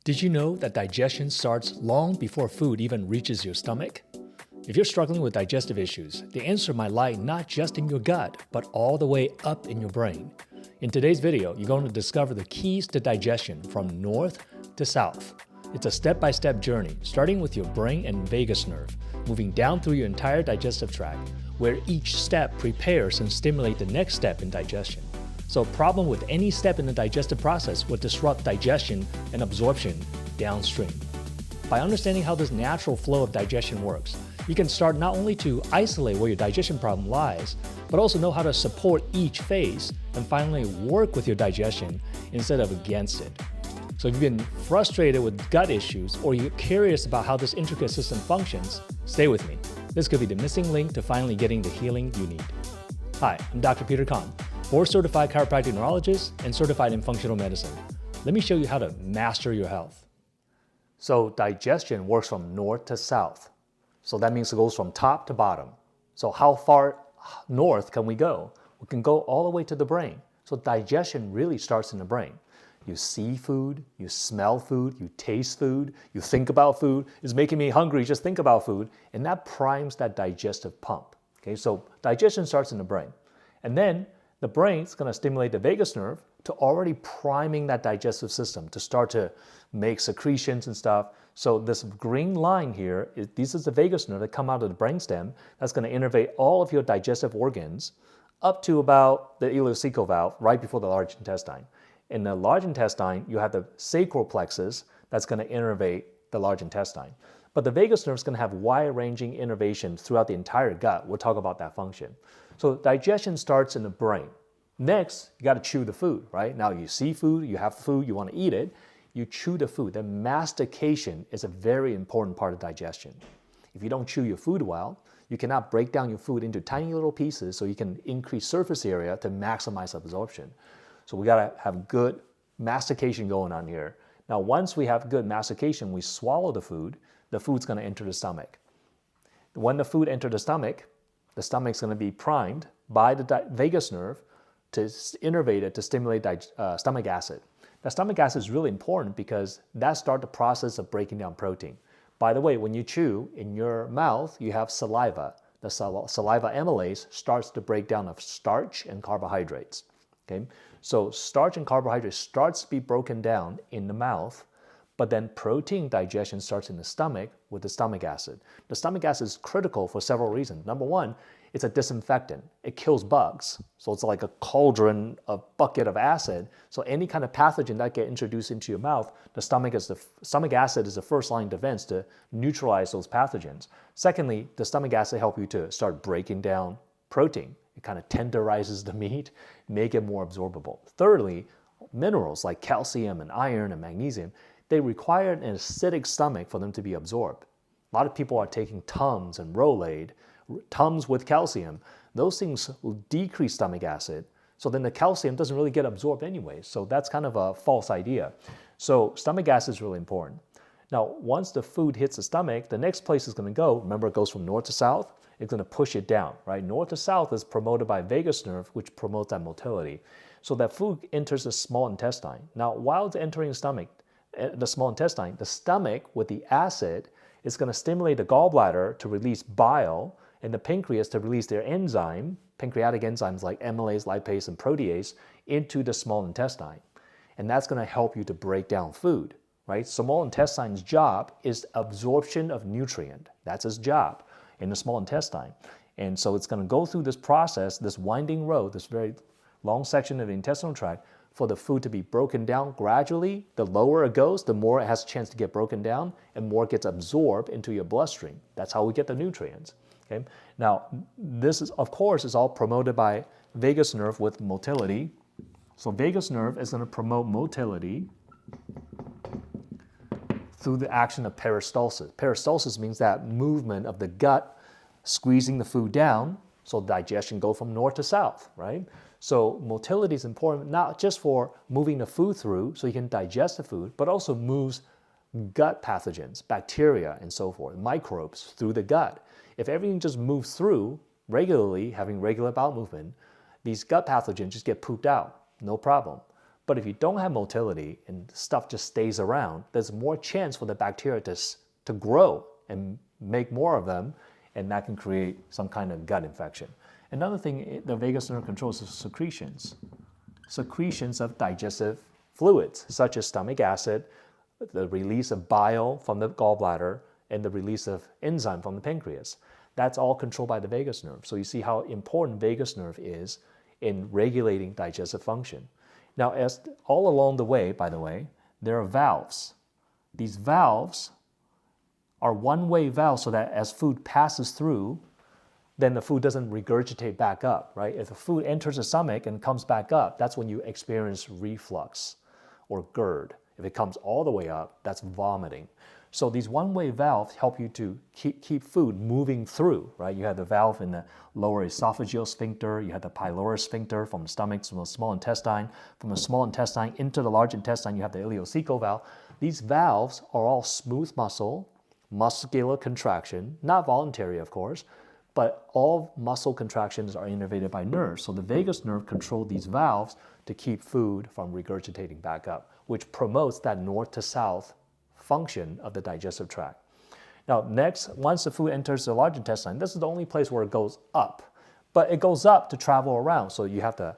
Did you know that digestion starts long before food even reaches your stomach? If you're struggling with digestive issues, the answer might lie not just in your gut, but all the way up in your brain. In today's video, you're going to discover the keys to digestion from north to south. It's a step-by-step journey, starting with your brain and vagus nerve, moving down through your entire digestive tract, where each step prepares and stimulates the next step in digestion. So a problem with any step in the digestive process would disrupt digestion and absorption downstream. By understanding how this natural flow of digestion works, you can start not only to isolate where your digestion problem lies, but also know how to support each phase and finally work with your digestion instead of against it. So if you've been frustrated with gut issues or you're curious about how this intricate system functions, stay with me. This could be the missing link to finally getting the healing you need. Hi, I'm Dr. Peter Kahn, board-certified chiropractic neurologist and certified in functional medicine. Let me show you how to master your health. So digestion works from north to south. So that means it goes from top to bottom. So how far north can we go? We can go all the way to the brain. So digestion really starts in the brain. You see food, you smell food, you taste food, you think about food. It's making me hungry, just think about food. And that primes that digestive pump. Okay, so digestion starts in the brain. And then the brain's going to stimulate the vagus nerve to already priming that digestive system to start to make secretions and stuff. So this green line here, this is the vagus nerve that come out of the brainstem that's going to innervate all of your digestive organs up to about the ileocecal valve right before the large intestine. In the large intestine, you have the sacral plexus that's going to innervate the large intestine. But the vagus nerve is going to have wide-ranging innervations throughout the entire gut. We'll talk about that function. So digestion starts in the brain. Next, you got to chew the food, right? Now you see food, you have food, you want to eat it, you chew the food. Then mastication is a very important part of digestion. If you don't chew your food well, you cannot break down your food into tiny little pieces so you can increase surface area to maximize absorption. So we got to have good mastication going on here. Now, once we have good mastication, we swallow the food's going to enter the stomach. When the food enters the stomach's going to be primed by the vagus nerve to innervate it to stimulate stomach acid. Now, stomach acid is really important because that starts the process of breaking down protein. By the way, when you chew, in your mouth, you have saliva. The saliva amylase starts to break down of starch and carbohydrates. Okay? So starch and carbohydrates starts to be broken down in the mouth, but then protein digestion starts in the stomach with the stomach acid. The stomach acid is critical for several reasons. Number one, it's a disinfectant. It kills bugs. So it's like a cauldron, a bucket of acid. So any kind of pathogen that get introduced into your mouth, the stomach acid is the first line of defense to neutralize those pathogens. Secondly, the stomach acid helps you to start breaking down protein. It kind of tenderizes the meat, make it more absorbable. Thirdly, minerals like calcium and iron and magnesium, they require an acidic stomach for them to be absorbed. A lot of people are taking Tums and Rolaids, Tums with calcium. Those things will decrease stomach acid, so then the calcium doesn't really get absorbed anyway. So that's kind of a false idea. So stomach acid is really important. Now, once the food hits the stomach, the next place it's going to go, remember it goes from north to south, it's going to push it down, right? North to south is promoted by vagus nerve, which promotes that motility. So that food enters the small intestine. Now, while it's entering the small intestine, the stomach with the acid is going to stimulate the gallbladder to release bile and the pancreas to release their pancreatic enzymes like amylase, lipase, and protease into the small intestine. And that's going to help you to break down food, right? Small intestine's job is absorption of nutrient. That's its job in the small intestine. And so it's going to go through this process, this winding road, this very long section of the intestinal tract for the food to be broken down gradually. The lower it goes, the more it has a chance to get broken down and more gets absorbed into your bloodstream. That's how we get the nutrients. Okay? Now, this is, of course, is all promoted by vagus nerve with motility. So vagus nerve is going to promote motility through the action of peristalsis. Peristalsis means that movement of the gut squeezing the food down, so digestion go from north to south, right? So motility is important not just for moving the food through so you can digest the food, but also moves gut pathogens, bacteria and so forth, microbes through the gut. If everything just moves through regularly, having regular bowel movement, these gut pathogens just get pooped out, no problem. But if you don't have motility and stuff just stays around, there's more chance for the bacteria to grow and make more of them, and that can create some kind of gut infection. Another thing the vagus nerve controls is secretions. Secretions of digestive fluids, such as stomach acid, the release of bile from the gallbladder, and the release of enzyme from the pancreas. That's all controlled by the vagus nerve. So you see how important vagus nerve is in regulating digestive function. Now, as all along the way, by the way, there are valves. These valves are one-way valves so that as food passes through, then the food doesn't regurgitate back up, right? If the food enters the stomach and comes back up, that's when you experience reflux or GERD. If it comes all the way up, that's vomiting. So these one-way valves help you to keep food moving through, right? You have the valve in the lower esophageal sphincter, you have the pylorus sphincter from the stomach to the small intestine, from the small intestine into the large intestine, you have the ileocecal valve. These valves are all smooth muscle, muscular contraction, not voluntary, of course, but all muscle contractions are innervated by nerves. So the vagus nerve controls these valves to keep food from regurgitating back up, which promotes that north to south function of the digestive tract. Now next, once the food enters the large intestine, this is the only place where it goes up. But it goes up to travel around. So you have the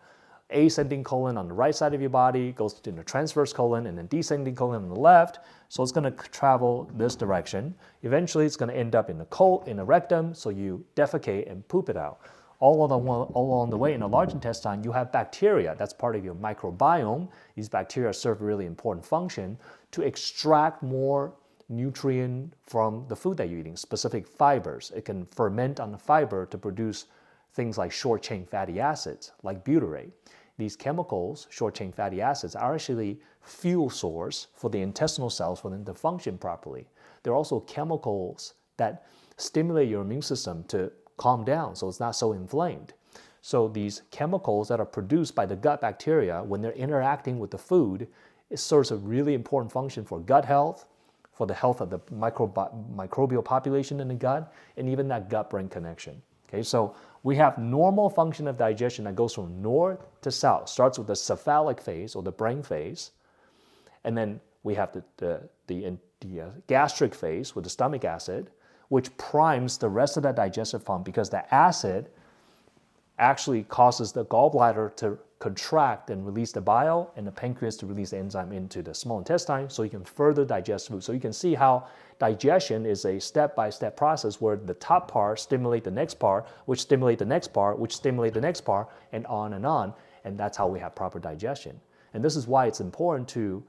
ascending colon on the right side of your body, goes to the transverse colon, and then descending colon on the left. So it's going to travel this direction. Eventually, it's going to end up in the rectum, so you defecate and poop it out. All along the way in the large intestine, you have bacteria. That's part of your microbiome. These bacteria serve a really important function to extract more nutrient from the food that you're eating, specific fibers. It can ferment on the fiber to produce things like short-chain fatty acids, like butyrate. These chemicals, short-chain fatty acids, are actually fuel source for the intestinal cells for them to function properly. They're also chemicals that stimulate your immune system to calm down so it's not so inflamed. So these chemicals that are produced by the gut bacteria, when they're interacting with the food, it serves a really important function for gut health, for the health of the microbial population in the gut, and even that gut-brain connection. Okay, so we have normal function of digestion that goes from north to south. Starts with the cephalic phase or the brain phase, and then we have the gastric phase with the stomach acid, which primes the rest of that digestive pump because the acid actually causes the gallbladder to contract and release the bile, and the pancreas to release the enzyme into the small intestine so you can further digest food. So you can see how digestion is a step-by-step process where the top part stimulates the next part, which stimulates the next part, which stimulates the next part, and on, and that's how we have proper digestion. And this is why it's important to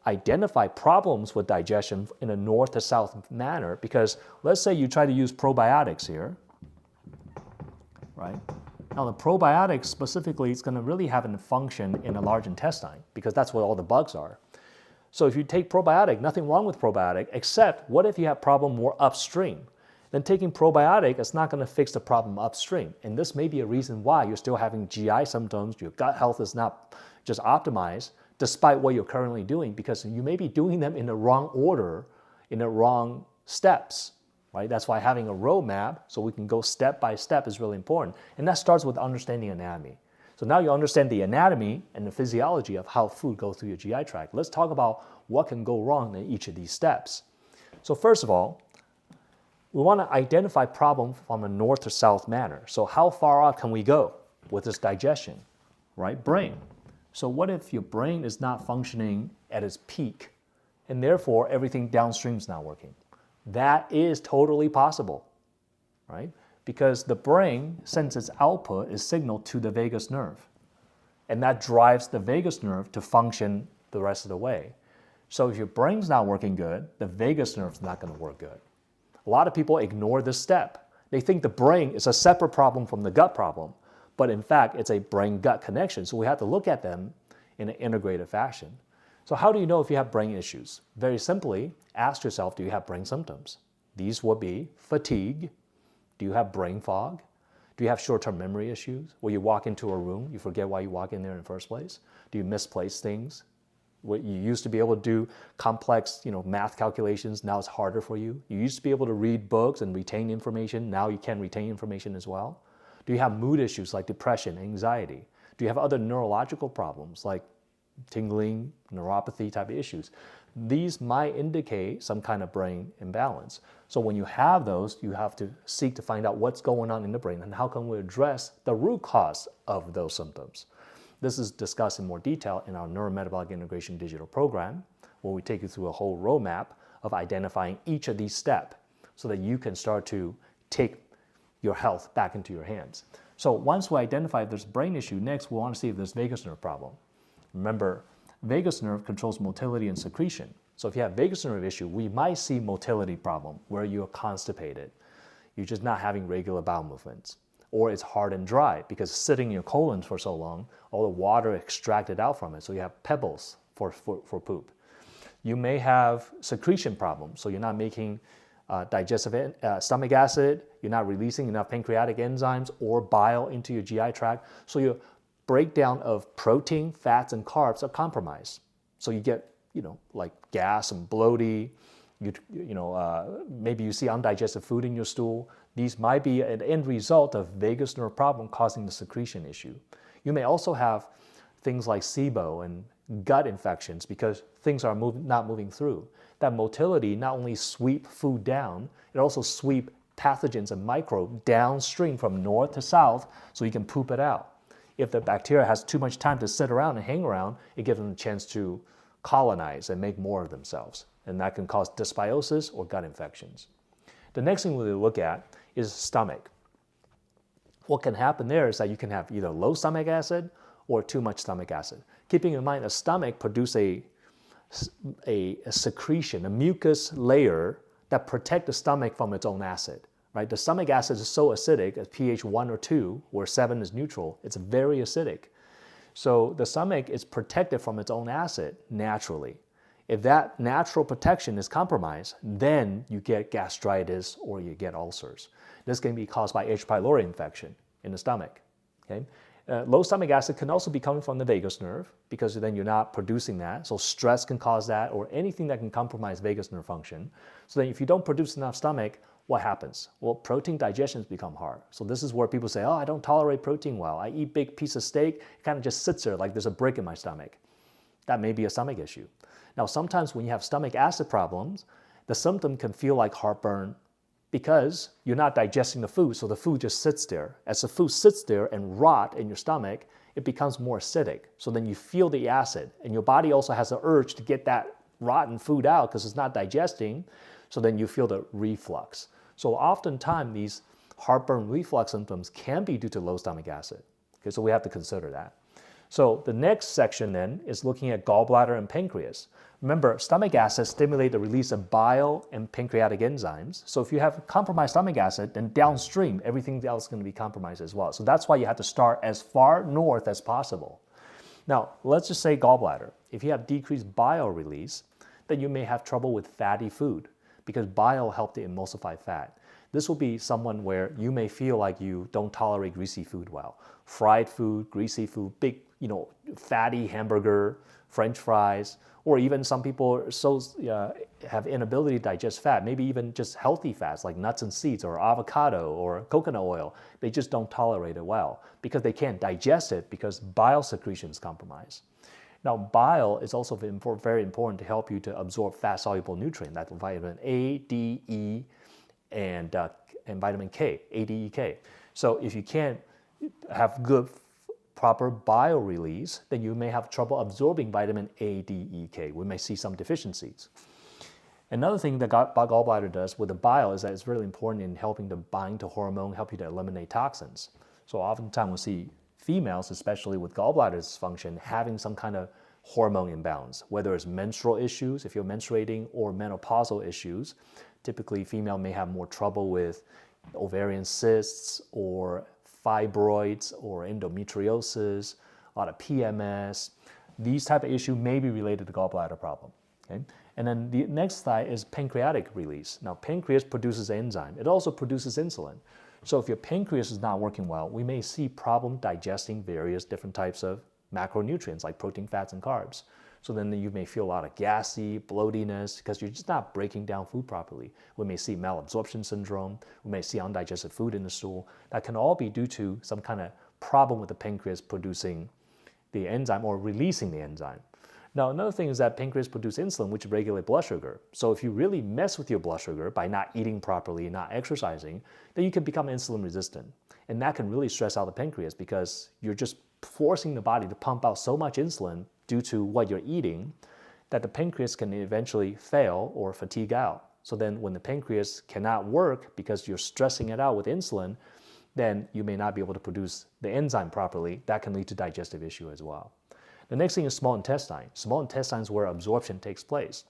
identify problems with digestion in a north to south manner, because let's say you try to use probiotics here, right? Now the probiotics specifically is going to really have a function in the large intestine because that's where all the bugs are. So if you take probiotic, nothing wrong with probiotic, except what if you have problem more upstream? Then taking probiotic is not going to fix the problem upstream. And this may be a reason why you're still having GI symptoms, your gut health is not just optimized, despite what you're currently doing, because you may be doing them in the wrong order, in the wrong steps. Right? That's why having a roadmap so we can go step by step is really important. And that starts with understanding anatomy. So now you understand the anatomy and the physiology of how food goes through your GI tract. Let's talk about what can go wrong in each of these steps. So first of all, we want to identify problems from a north to south manner. So how far out can we go with this digestion? Right? Brain. So what if your brain is not functioning at its peak and therefore everything downstream is not working? That is totally possible, right? Because the brain sends its output is signaled to the vagus nerve, and that drives the vagus nerve to function the rest of the way. So if your brain's not working good, the vagus nerve's not going to work good. A lot of people ignore this step. They think the brain is a separate problem from the gut problem, but in fact, it's a brain-gut connection. So we have to look at them in an integrated fashion. So how do you know if you have brain issues? Very simply, ask yourself, do you have brain symptoms? These would be fatigue. Do you have brain fog? Do you have short-term memory issues? Where you walk into a room, you forget why you walk in there in the first place? Do you misplace things? What you used to be able to do complex, math calculations, now it's harder for you. You used to be able to read books and retain information, now you can't retain information as well. Do you have mood issues like depression, anxiety? Do you have other neurological problems like tingling, neuropathy type of issues. These might indicate some kind of brain imbalance. So when you have those, you have to seek to find out what's going on in the brain and how can we address the root cause of those symptoms. This is discussed in more detail in our neurometabolic integration digital program, where we take you through a whole roadmap of identifying each of these steps so that you can start to take your health back into your hands. So once we identify if there's a brain issue, next we want to see if there's vagus nerve problem. Remember, vagus nerve controls motility and secretion. So if you have vagus nerve issue, we might see motility problem where you're constipated. You're just not having regular bowel movements. Or it's hard and dry because sitting in your colon for so long, all the water extracted out from it. So you have pebbles for poop. You may have secretion problems. So you're not making digestive stomach acid, you're not releasing enough pancreatic enzymes or bile into your GI tract. So your breakdown of protein, fats, and carbs are compromised. So you get, like gas and bloating. Maybe you see undigested food in your stool. These might be an end result of vagus nerve problem causing the secretion issue. You may also have things like SIBO and gut infections because things are not moving through. That motility not only sweep food down, it also sweep pathogens and microbes downstream from north to south so you can poop it out. If the bacteria has too much time to sit around and hang around, it gives them a chance to colonize and make more of themselves. And that can cause dysbiosis or gut infections. The next thing we'll look at is stomach. What can happen there is that you can have either low stomach acid or too much stomach acid. Keeping in mind, a stomach produces a secretion, a mucus layer that protects the stomach from its own acid. Right? The stomach acid is so acidic, at pH 1 or 2, where 7 is neutral, it's very acidic. So the stomach is protected from its own acid naturally. If that natural protection is compromised, then you get gastritis or you get ulcers. This can be caused by H. pylori infection in the stomach. Okay? Low stomach acid can also be coming from the vagus nerve because then you're not producing that. So stress can cause that or anything that can compromise vagus nerve function. So then if you don't produce enough stomach, what happens? Well, protein digestions become hard. So this is where people say, I don't tolerate protein well. I eat big piece of steak, it kind of just sits there like there's a brick in my stomach. That may be a stomach issue. Now, sometimes when you have stomach acid problems, the symptom can feel like heartburn because you're not digesting the food, so the food just sits there. As the food sits there and rot in your stomach, it becomes more acidic. So then you feel the acid, and your body also has the urge to get that rotten food out because it's not digesting, so then you feel the reflux. So oftentimes these heartburn reflux symptoms can be due to low stomach acid. Okay, so we have to consider that. So the next section then is looking at gallbladder and pancreas. Remember, stomach acid stimulate the release of bile and pancreatic enzymes. So if you have compromised stomach acid, then downstream, everything else is going to be compromised as well. So that's why you have to start as far north as possible. Now, let's just say gallbladder. If you have decreased bile release, then you may have trouble with fatty food because bile helps to emulsify fat. This will be someone where you may feel like you don't tolerate greasy food well. Fried food, greasy food, big, fatty hamburger, French fries, or even some people have inability to digest fat, maybe even just healthy fats like nuts and seeds or avocado or coconut oil. They just don't tolerate it well because they can't digest it because bile secretion is compromised. Now, bile is also very important to help you to absorb fat-soluble nutrients, like vitamin A, D, E, and vitamin K, A, D, E, K. So if you can't have good, proper bile release, then you may have trouble absorbing vitamin A, D, E, K. We may see some deficiencies. Another thing that gallbladder does with the bile is that it's really important in helping to bind to hormone, help you to eliminate toxins. So oftentimes we see females, especially with gallbladder dysfunction, having some kind of hormone imbalance, whether it's menstrual issues, if you're menstruating, or menopausal issues. Typically, female may have more trouble with ovarian cysts or fibroids or endometriosis, a lot of PMS. These type of issues may be related to gallbladder problem. Okay? And then the next slide is pancreatic release. Now, pancreas produces enzyme. It also produces insulin. So if your pancreas is not working well, we may see problem digesting various different types of macronutrients like protein, fats, and carbs. So then you may feel a lot of gassy, bloatiness because you're just not breaking down food properly. We may see malabsorption syndrome. We may see undigested food in the stool. That can all be due to some kind of problem with the pancreas producing the enzyme or releasing the enzyme. Now, another thing is that pancreas produces insulin, which regulates blood sugar. So if you really mess with your blood sugar by not eating properly, not exercising, then you can become insulin resistant. And that can really stress out the pancreas because you're just forcing the body to pump out so much insulin due to what you're eating that the pancreas can eventually fail or fatigue out. So then when the pancreas cannot work because you're stressing it out with insulin, then you may not be able to produce the enzyme properly. That can lead to digestive issue as well. The next thing is small intestine. Small intestine is where absorption takes place.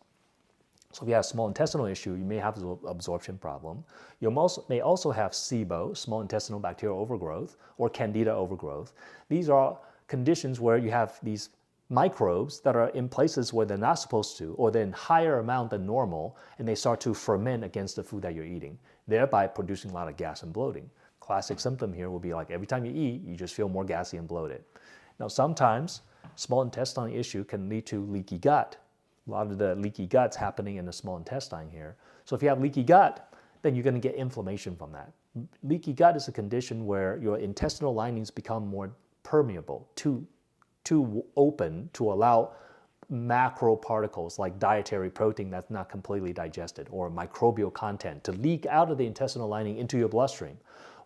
So if you have a small intestinal issue, you may have an absorption problem. You may also have SIBO, small intestinal bacterial overgrowth, or candida overgrowth. These are conditions where you have these microbes that are in places where they're not supposed to, or they're in higher amount than normal, and they start to ferment against the food that you're eating, thereby producing a lot of gas and bloating. Classic symptom here will be like every time you eat, you just feel more gassy and bloated. Now sometimes small intestinal issue can lead to leaky gut. A lot of the leaky gut's happening in the small intestine here. So if you have leaky gut, then you're going to get inflammation from that. Leaky gut is a condition where your intestinal linings become more permeable, too open to allow macro particles like dietary protein that's not completely digested or microbial content to leak out of the intestinal lining into your bloodstream.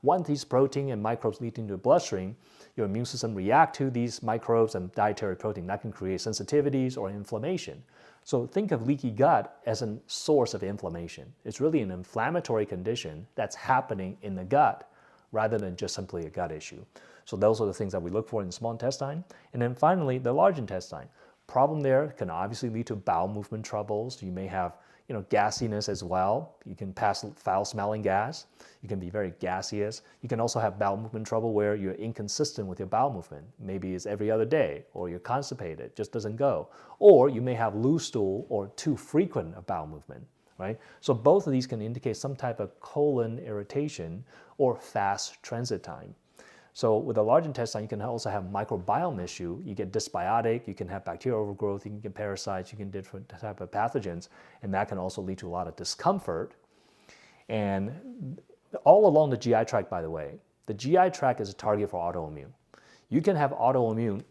Once these protein and microbes leak into the bloodstream, your immune system reacts to these microbes and dietary protein. That can create sensitivities or inflammation. So think of leaky gut as a source of inflammation. It's really an inflammatory condition that's happening in the gut rather than just simply a gut issue. So those are the things that we look for in the small intestine. And then finally, the large intestine. Problem there can obviously lead to bowel movement troubles. You may have gassiness as well. You can pass foul-smelling gas. You can be very gaseous. You can also have bowel movement trouble where you're inconsistent with your bowel movement. Maybe it's every other day, or you're constipated, just doesn't go. Or you may have loose stool or too frequent a bowel movement, right? So both of these can indicate some type of colon irritation or fast transit time. So with a large intestine, you can also have microbiome issue. You get dysbiotic, you can have bacterial overgrowth, you can get parasites, you can get different type of pathogens, and that can also lead to a lot of discomfort. And all along the GI tract, by the way, the GI tract is a target for autoimmune. You can have autoimmune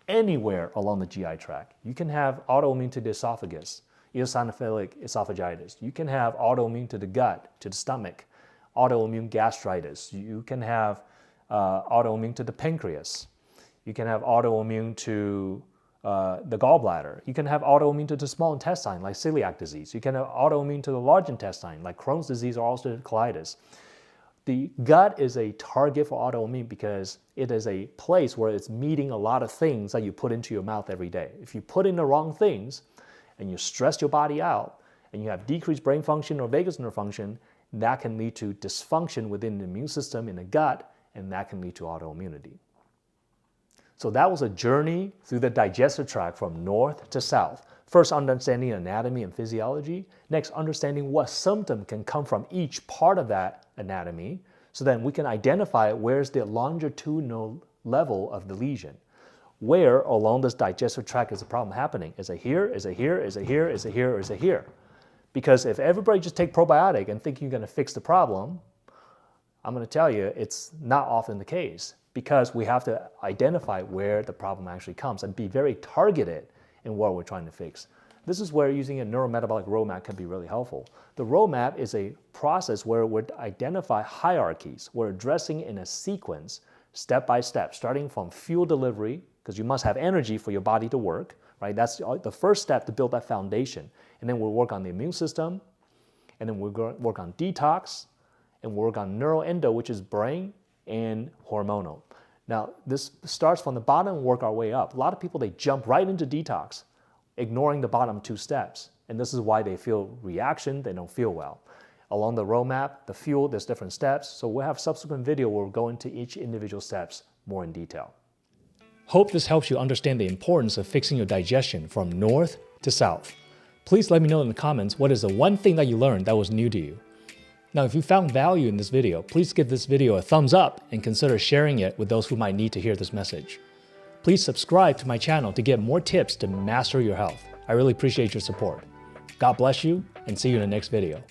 anywhere along the GI tract. You can have autoimmune to the esophagus, eosinophilic esophagitis. You can have autoimmune to the gut, to the stomach, autoimmune gastritis. You can have autoimmune to the pancreas. You can have autoimmune to the gallbladder. You can have autoimmune to the small intestine, like celiac disease. You can have autoimmune to the large intestine, like Crohn's disease or ulcerative colitis. The gut is a target for autoimmune because it is a place where it's meeting a lot of things that you put into your mouth every day. If you put in the wrong things and you stress your body out and you have decreased brain function or vagus nerve function, that can lead to dysfunction within the immune system in the gut, and that can lead to autoimmunity. So that was a journey through the digestive tract from north to south. First, understanding anatomy and physiology. Next, understanding what symptom can come from each part of that anatomy, so then we can identify where's the longitudinal level of the lesion. Where along this digestive tract is the problem happening? Is it here? Is it here? Is it here? Is it here? Or is it here? Because if everybody just take probiotic and think you're going to fix the problem, I'm going to tell you it's not often the case, because we have to identify where the problem actually comes and be very targeted in what we're trying to fix. This is where using a neurometabolic roadmap can be really helpful. The roadmap is a process where we identify hierarchies. We're addressing in a sequence, step by step, starting from fuel delivery, because you must have energy for your body to work, right? That's the first step to build that foundation. And then we'll work on the immune system, and then we'll work on detox, and work on neuroendo, which is brain, and hormonal. Now, this starts from the bottom and work our way up. A lot of people, they jump right into detox, ignoring the bottom two steps. And this is why they feel reaction, they don't feel well. Along the roadmap, the fuel, there's different steps. So we'll have subsequent video where we'll go into each individual steps more in detail. Hope this helps you understand the importance of fixing your digestion from north to south. Please let me know in the comments what is the one thing that you learned that was new to you. Now, if you found value in this video, please give this video a thumbs up and consider sharing it with those who might need to hear this message. Please subscribe to my channel to get more tips to master your health. I really appreciate your support. God bless you, and see you in the next video.